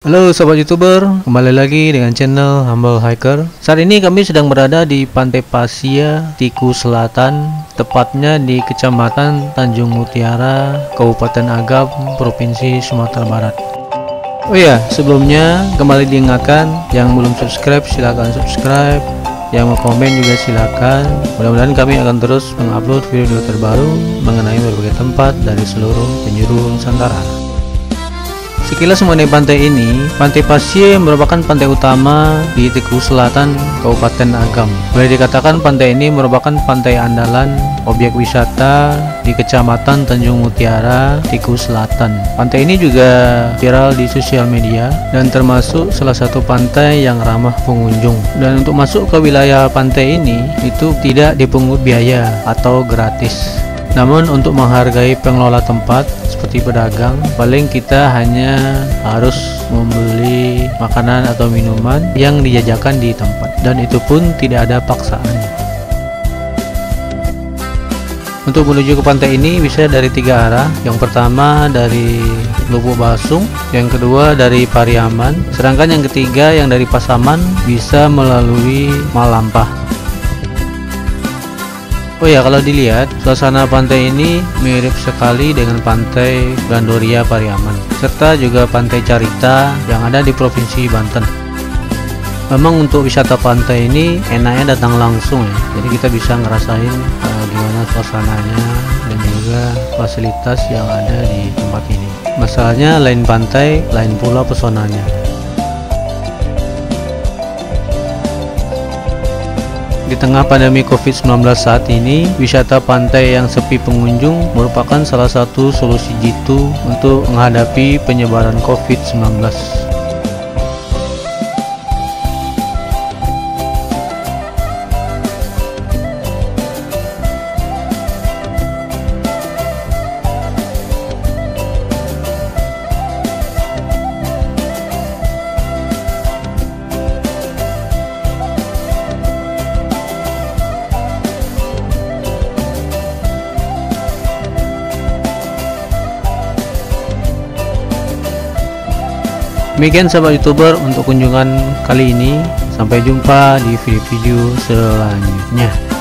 Halo sobat youtuber, kembali lagi dengan channel Humble Hiker. Saat ini kami sedang berada di Pantai Pasir, Tiku Selatan, tepatnya di Kecamatan Tanjung Mutiara, Kabupaten Agam, Provinsi Sumatera Barat. Oh ya, sebelumnya kembali diingatkan yang belum subscribe silahkan subscribe, yang mau komen juga silakan. Mudah-mudahan kami akan terus mengupload video terbaru mengenai berbagai tempat dari seluruh penjuru Nusantara. Sekilas mengenai pantai ini, Pantai Pasir merupakan pantai utama di Tiku Selatan, Kabupaten Agam. Boleh dikatakan pantai ini merupakan pantai andalan objek wisata di Kecamatan Tanjung Mutiara, Tiku Selatan. Pantai ini juga viral di sosial media dan termasuk salah satu pantai yang ramah pengunjung. Dan untuk masuk ke wilayah pantai ini itu tidak dipungut biaya atau gratis. Namun untuk menghargai pengelola tempat seperti pedagang, paling kita hanya harus membeli makanan atau minuman yang dijajakan di tempat, dan itu pun tidak ada paksaan. Untuk menuju ke pantai ini bisa dari 3 arah. Yang pertama dari Lubuk Basung, yang kedua dari Pariaman, sedangkan yang ketiga yang dari Pasaman bisa melalui Malampah. Oh ya, kalau dilihat suasana pantai ini mirip sekali dengan pantai Gandoria Pariaman, serta juga pantai Carita yang ada di Provinsi Banten. Memang untuk wisata pantai ini enaknya datang langsung ya, jadi kita bisa ngerasain gimana suasananya dan juga fasilitas yang ada di tempat ini. Masalahnya lain pantai, lain pula pesonanya. Di tengah pandemi COVID-19 saat ini, wisata pantai yang sepi pengunjung merupakan salah satu solusi jitu untuk menghadapi penyebaran COVID-19. Demikian sahabat youtuber untuk kunjungan kali ini. Sampai jumpa di video-video selanjutnya.